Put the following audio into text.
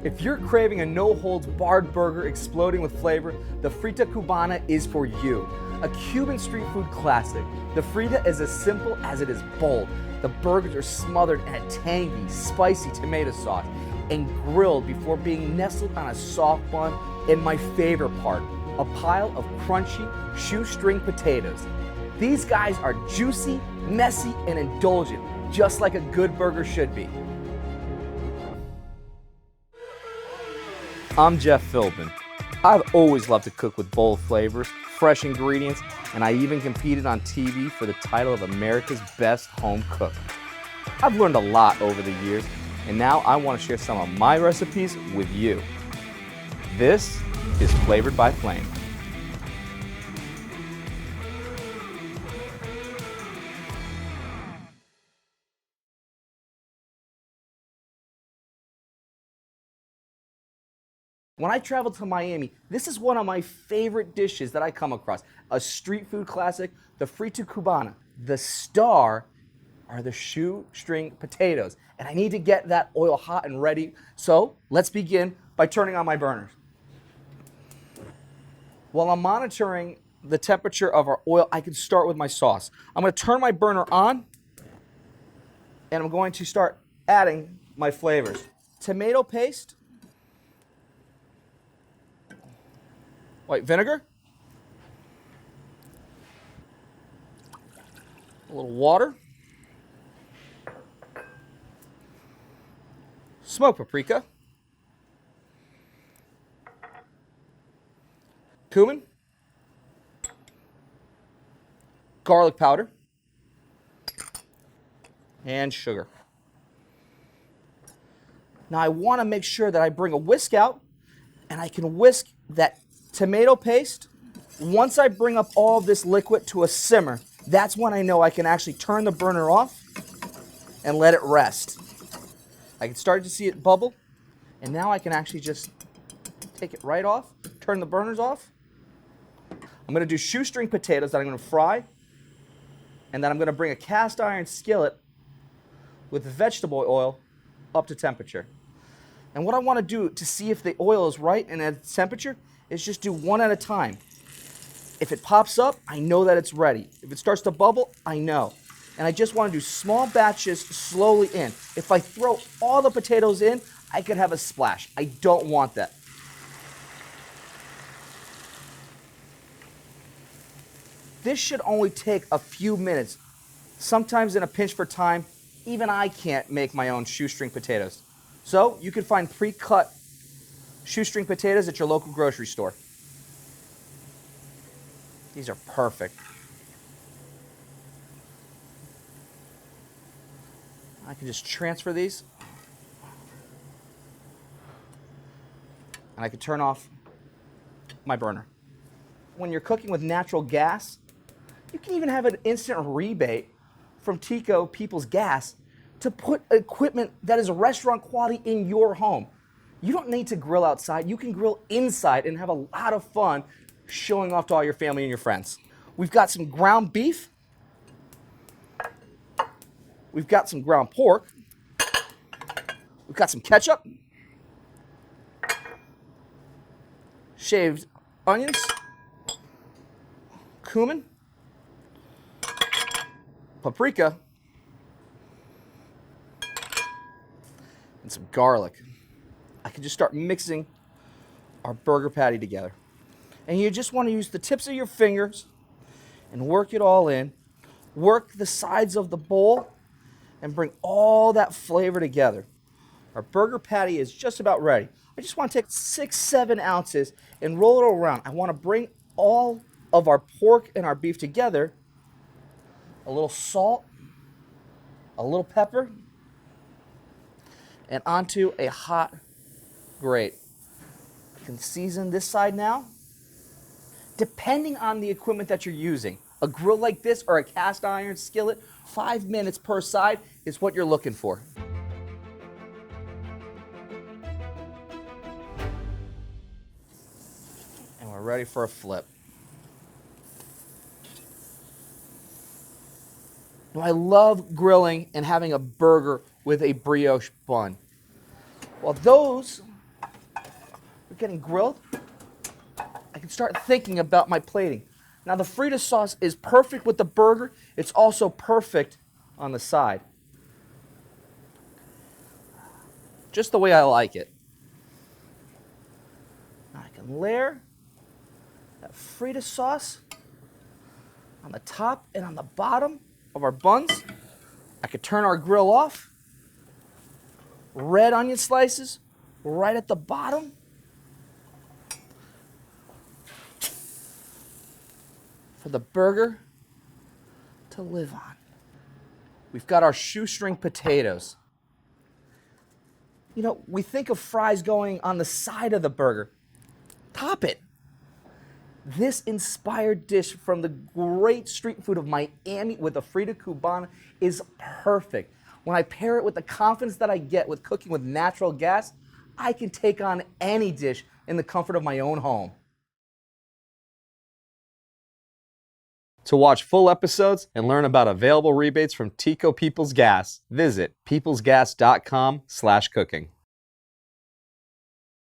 If you're craving a no-holds-barred burger exploding with flavor, the Frita Cubana is for you. A Cuban street food classic, the Frita is as simple as it is bold. The burgers are smothered in a tangy, spicy tomato sauce and grilled before being nestled on a soft bun. And my favorite part, a pile of crunchy shoestring potatoes. These guys are juicy, messy, and indulgent, just like a good burger should be. I'm Jeff Philbin. I've always loved to cook with bold flavors, fresh ingredients, and I even competed on TV for the title of America's Best Home Cook. I've learned a lot over the years, and now I want to share some of my recipes with you. This is Flavored by Flame. When I travel to Miami, this is one of my favorite dishes that I come across. A street food classic, the Frita Cubana. The star are the shoestring potatoes. And I need to get that oil hot and ready. So let's begin by turning on my burners. While I'm monitoring the temperature of our oil, I can start with my sauce. I'm going to turn my burner on, and I'm going to start adding my flavors. Tomato paste, white vinegar, a little water, smoked paprika, cumin, garlic powder, and sugar. Now I want to make sure that I bring a whisk out and I can whisk that tomato paste. Once I bring up all of this liquid to a simmer, that's when I know I can actually turn the burner off and let it rest. I can start to see it bubble, and now I can actually just take it right off, turn the burners off. I'm going to do shoestring potatoes that I'm going to fry, and then I'm going to bring a cast iron skillet with vegetable oil up to temperature. And what I want to do to see if the oil is right and at temperature is just do one at a time. If it pops up, I know that it's ready. If it starts to bubble, I know. And I just want to do small batches slowly in. If I throw all the potatoes in, I could have a splash. I don't want that. This should only take a few minutes. Sometimes in a pinch for time, even I can't make my own shoestring potatoes. So you can find pre-cut shoestring potatoes at your local grocery store. These are perfect. I can just transfer these. And I can turn off my burner. When you're cooking with natural gas, you can even have an instant rebate from TECO People's Gas to put equipment that is restaurant quality in your home. You don't need to grill outside. You can grill inside and have a lot of fun showing off to all your family and your friends. We've got some ground beef. We've got some ground pork. We've got some ketchup, shaved onions, cumin, paprika, and some garlic. I can just start mixing our burger patty together. And you just want to use the tips of your fingers and work it all in. Work the sides of the bowl and bring all that flavor together. Our burger patty is just about ready. I just want to take 6-7 ounces and roll it around. I want to bring all of our pork and our beef together. A little salt, a little pepper, and onto a hot grate. You can season this side now. Depending on the equipment that you're using, a grill like this or a cast iron skillet, 5 minutes per side is what you're looking for. And we're ready for a flip. Now, I love grilling and having a burger with a brioche bun. Well, those are getting grilled, I can start thinking about my plating. Now the Frita sauce is perfect with the burger. It's also perfect on the side. Just the way I like it. Now I can layer that Frita sauce on the top and on the bottom of our buns. I could turn our grill off. Red onion slices right at the bottom. For the burger to live on. We've got our shoestring potatoes. You know, we think of fries going on the side of the burger. Top it. This inspired dish from the great street food of Miami with the Frita Cubana is perfect. When I pair it with the confidence that I get with cooking with natural gas, I can take on any dish in the comfort of my own home. To watch full episodes and learn about available rebates from TECO Peoples Gas, visit peoplesgas.com/cooking.